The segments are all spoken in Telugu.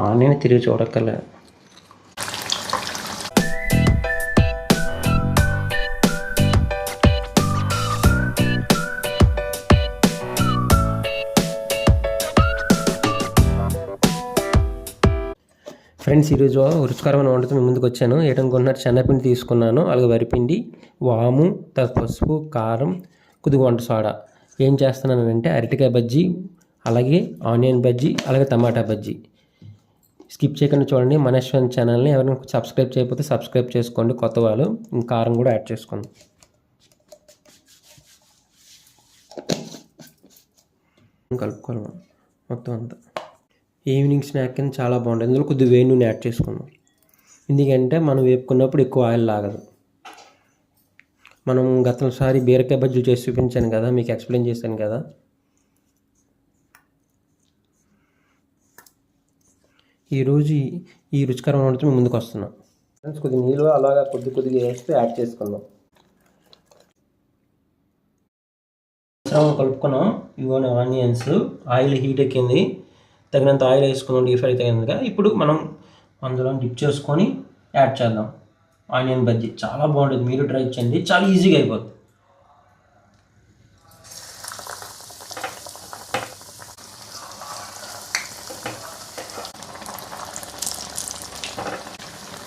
ఆనియన్ తిరిగి చూడక్కర్లే. ఫ్రెండ్స్, ఈరోజు రుచికరమైన వంటతో మీ ముందుకు వచ్చాను. ఏటనుకుంటున్నారు? శనగపిండి తీసుకున్నాను, అలాగే వరిపిండి, వాము, పసుపు, కారం, కొద్దిగా వంట సోడా. ఏం చేస్తున్నానంటే అరటికాయ బజ్జీ, అలాగే ఆనియన్ బజ్జీ, అలాగే టమాటా బజ్జీ. స్కిప్ చేయకుండా చూడండి. మనశ్వన్ ఛానల్ని ఎవరైనా సబ్స్క్రైబ్ చేయకపోతే సబ్స్క్రైబ్ చేసుకోండి. కొత్త వాళ్ళు కారం కూడా యాడ్ చేసుకోండి. కలుపుకోవాలి మొత్తం అంతా. ఈవినింగ్ స్నాక్ కింద చాలా బాగుంటుంది. ఇందులో కొద్దిగా వేడి నూనె యాడ్ చేసుకున్నాం. ఎందుకంటే మనం వేపుకున్నప్పుడు ఎక్కువ ఆయిల్ లాగదు. మనం గతంసారి బీరకాయ బజ్జీ చేసి చూపించాను కదా, మీకు ఎక్స్ప్లెయిన్ చేశాను కదా. ఈరోజు ఈ రుచికరమైన వంటతో మేము ముందుకు వస్తున్నాం. ఫ్రెండ్స్, కొద్దిగా నీళ్ళు అలాగా కొద్దిగా వేస్తే యాడ్ చేసుకుందాం. కలుపుకున్నాం. ఇవన్నీ ఆనియన్స్, ఆయిల్ హీట్ ఎక్కింది, తగినంత ఆయిల్ వేసుకున్నాం, డీప్ ఫ్రై తగినంతగా. ఇప్పుడు మనం అందులో డిప్ చేసుకొని యాడ్ చేద్దాం. ఆనియన్ బజ్జీ చాలా బాగుంటుంది, మీరు ట్రై చేయండి, చాలా ఈజీగా అయిపోతుంది.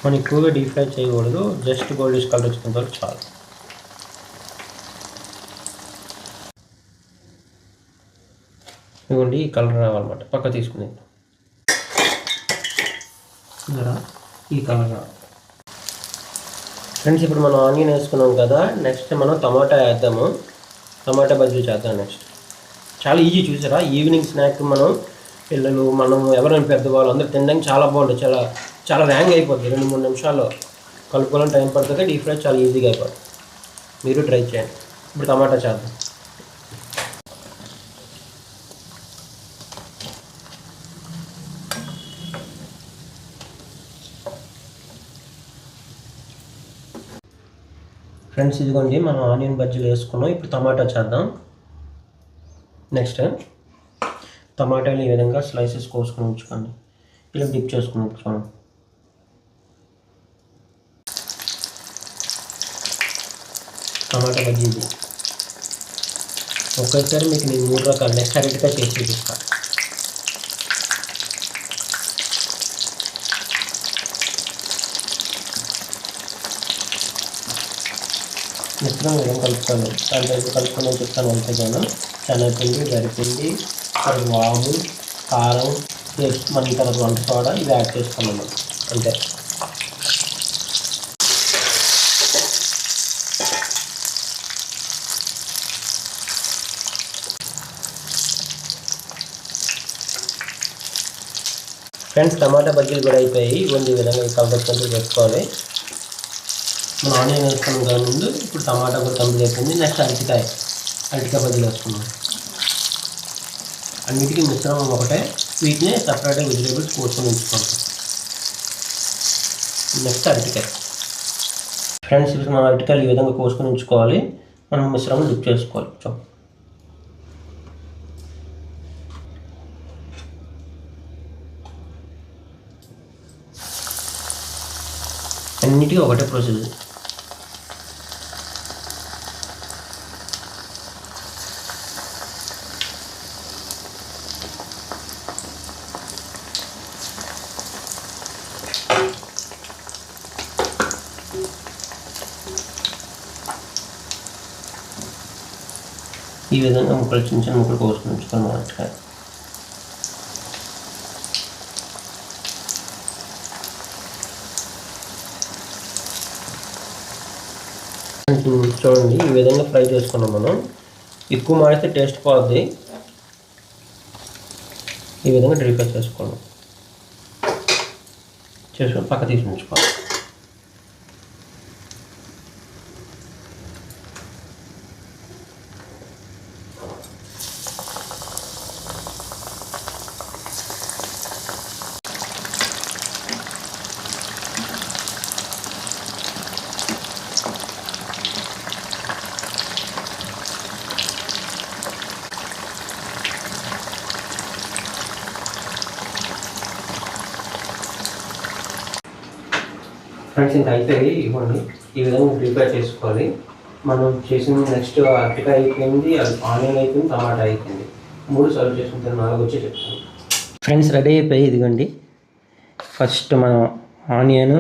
మనం ఎక్కువగా డీప్ ఫ్రై చేయకూడదు, జస్ట్ గోల్డిష్ కలర్ వచ్చేంత వరకు చాలు. ఇవ్వండి, ఈ కలర్ రావాలన్నమాట. పక్క తీసుకుని ఈ కలర్ రావాలి. ఫ్రెండ్స్, ఇప్పుడు మనం ఆనియన్ వేసుకున్నాం కదా, నెక్స్ట్ మనం టమాటా వేద్దాము. టమాటా బజ్జీ చేద్దాం నెక్స్ట్. చాలా ఈజీ, చూసారా? ఈవినింగ్ స్నాక్ మనం పిల్లలు, మనం ఎవరైనా పెద్దవాళ్ళు అందరూ తినడానికి చాలా బాగుంటుంది. చాలా చాలా వ్యాంగ్ అయిపోతుంది. 2-3 నిమిషాల్లో కలుపుకోవాలని టైం పడుతుంది. డీప్ ఫ్రై చాలా ఈజీగా అయిపోతుంది. మీరు ట్రై చేయండి. ఇప్పుడు టమాటా చేద్దాం. ఫ్రెండ్స్, ఇదిగోండి మనం ఆనియన్ బజ్జీలు వేసుకున్నాం. ఇప్పుడు టమాటా చేద్దాం. నెక్స్ట్ టమాటాలు ఈ విధంగా స్లైసెస్ కోసుకొని ఉంచుకోండి. ఇలా డిప్ చేసుకుని ఉంచుకోండి. టమాటా బజ్జీ ఇది ఒకేసారి మీకు నేను 3 రకాలు నెక్స్ట్ అరటికాయ చేసి చూపిస్తాను. మిశ్రమం ఏం కలుపుతాను, దాంట్లో కలుపుకొని చెప్తాను. అంతేగాను శనగపిండి, వరిపిండి, వాము, కారం, టేస్ట్ మన తర్వాత వంట సోడా ఇవి యాడ్ చేసుకున్నాను అంతే. ఫ్రెండ్స్, టమాటా బజ్జీలు కూడా అయిపోయాయి. ఇవన్నీ ఈ విధంగా కలపచ్చుకుంటూ పెట్టుకోవాలి. మనం ఆనియన్ వేసుకున్నాం దాని ముందు. ఇప్పుడు టమాటా కూడా కంప్లీట్ అయిపోయింది. నెక్స్ట్ అరటికాయ బజ్జీలు వేసుకున్నాం. అన్నిటికీ మిశ్రమం ఒకటే, వీటిని సపరేట్గా వెజిటేబుల్స్ కోసుకొని ఉంచుకుంటాం. నెక్స్ట్ అరటికాయ. ఫ్రెండ్స్, ఇప్పుడు మనం అరటికాయలు ఈ విధంగా కోసుకొని ఉంచుకోవాలి. మనం మిశ్రమం డిప్ చేసుకోవాలి. అన్నిటికీ ఒకటే ప్రొసీజర్. ఈ విధంగా ముక్కలు చిన్న చిన్న ముక్కలు కోసుకొని ఉంచుకోవాలి. అరటికాయ చూడండి, ఈ విధంగా ఫ్రై చేసుకున్నాం. మనం ఎక్కువ మాడితే టేస్ట్ పోద్ది. ఈ విధంగా డ్రై ఫ్రై చేసుకున్నాం. పక్క తీసి ఉంచుకోవాలి. ఫ్రెండ్స్ ఇంకా అయిపోయి ఇవ్వండి, ఈ విధంగా ప్రిపేర్ చేసుకోవాలి. మనం చేసిన నెక్స్ట్ అరటికాయ అయిపోయింది, ఆనియన్ అయిపోయింది, టమాటా అయిపోయింది. 3 సర్వ్ చేసుకుంటాను, 4 వచ్చి చెప్తాను. ఫ్రెండ్స్ రెడీ అయిపోయి ఇదిగోండి. ఫస్ట్ మనం ఆనియన్,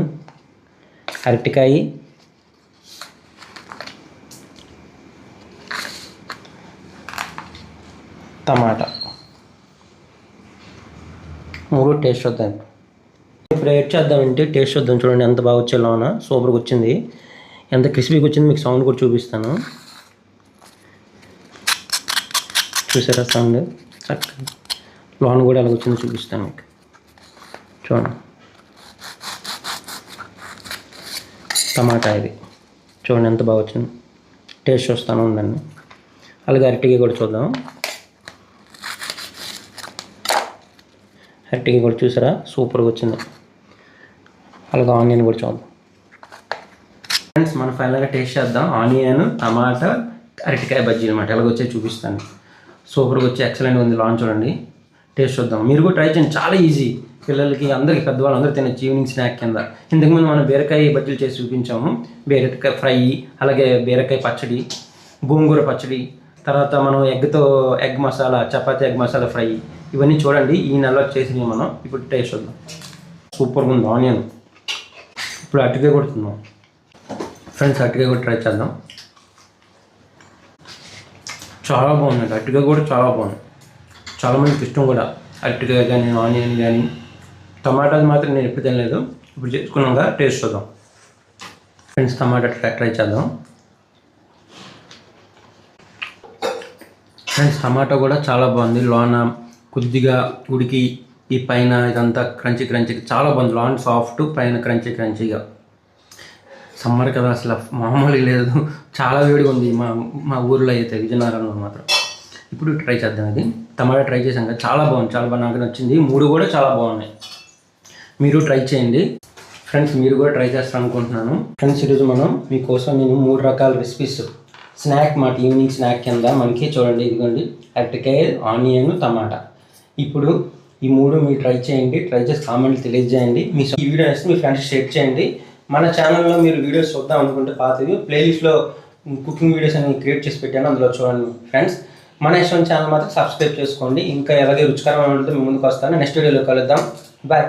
అరటికాయ, టమాటా 3 టేస్ట్ చూద్దాం. ఇప్పుడు ఏడ్ చేద్దామంటే టేస్ట్ చూద్దాం. చూడండి ఎంత బాగా వచ్చే లోన సూపర్గా వచ్చింది, ఎంత క్రిస్పీగా వచ్చింది. మీకు సౌండ్ కూడా చూపిస్తాను, చూసారా సౌండ్? లోన కూడా ఎలా వచ్చిందో చూపిస్తాను మీకు. చూడండి టమాటా ఇది చూడండి ఎంత బాగా వచ్చింది. టేస్ట్ చూస్తాను ఉండండి. అలాగే అరటికాయ కూడా చూద్దాం. అరటికాయ కూడా చూసారా సూపర్గా వచ్చింది. అలాగే ఆనియన్ కూడా చూద్దాం. ఫ్రెండ్స్ మనం ఫైనల్గా టేస్ట్ చేద్దాం. ఆనియన్, టమాటా, అరటికాయ బజ్జీ అనమాట. ఎలాగ వచ్చాయి చూపిస్తాను. సూపర్గా వచ్చి ఎక్సలెంట్ ఉంది. లాంచ్ చూడండి, టేస్ట్ చూద్దాం. మీరు కూడా ట్రై చేయండి, చాలా ఈజీ. పిల్లలకి అందరికీ, పెద్దవాళ్ళు అందరూ తినచ్చు ఈవినింగ్ స్నాక్ కింద. ఇంతకుముందు మనం బీరకాయ బజ్జీలు చేసి చూపించాము. బీరకాయ ఫ్రై, అలాగే బీరకాయ పచ్చడి, గోంగూర పచ్చడి, తర్వాత మనం egg masala, chapati egg masala fry, ఇవన్నీ చూడండి ఈ నెలలో చేసినవి మనం. ఇప్పుడు టేస్ట్ చూద్దాం. సూపర్గా ఉంది ఆనియన్. ఇప్పుడు అరటికాయ కూడా తిందాం. ఫ్రెండ్స్ అరటికాయ కూడా ట్రై చేద్దాం. చాలా బాగుంది, అరటికాయ కూడా చాలా బాగుంది. చాలామందికి ఇష్టం కూడా అరటికాయ కానీ, ఆనియన్ కానీ. టమాటాలు మాత్రం నేను ఎప్పుడు తినలేదు. ఇప్పుడు చేసుకున్నాక టేస్ట్ చూద్దాం. ఫ్రెండ్స్ టమాటా ట్రై చేద్దాం. ఫ్రెండ్స్ టమాటా కూడా చాలా బాగుంది. లోన కొద్దిగా ఉడికి, ఈ పైన ఇదంతా క్రంచీ చాలా బాగుంది. లోన సాఫ్ట్, పైన క్రంచీగా. సమ్మర్ కదా అసలు మామూలుగా లేదు, చాలా వేడిగా ఉంది మా ఊర్లో అయితే, విజయనగరంలో మాత్రం. ఇప్పుడు ట్రై చేద్దాం. ఇది టమాటా ట్రై చేసాం కదా, చాలా బాగుంది, నాకు నచ్చింది. 3 కూడా చాలా బాగున్నాయి. మీరు ట్రై చేయండి ఫ్రెండ్స్, మీరు కూడా ట్రై చేస్తాను అనుకుంటున్నాను. ఫ్రెండ్స్ ఈరోజు మీకోసం నేను 3 రకాల రెసిపీస్ స్నాక్ మాట, ఈవినింగ్ స్నాక్ కింద మనకి చూడండి. ఇదిగోండి అరటికాయ, ఆనియన్, టమాటా. ఇప్పుడు ఈ 3 మీరు ట్రై చేయండి. ట్రై చేసి కామెంట్లు తెలియజేయండి. ఈ వీడియో నచ్చితే మీ ఫ్రెండ్స్ షేర్ చేయండి. మన ఛానల్లో మీరు వీడియోస్ చూద్దాం అనుకుంటే పాతవి ప్లేలిస్ట్లో కుకింగ్ వీడియోస్ అని క్రియేట్ చేసి పెట్టాను, అందులో చూడండి ఫ్రెండ్స్. మన ఇష్టం ఛానల్ మాత్రం సబ్స్క్రైబ్ చేసుకోండి. ఇంకా ఎలాగే రుచికరమైన మీ ముందుకు వస్తాను. నెక్స్ట్ వీడియోలో కలుద్దాం. బాయ్.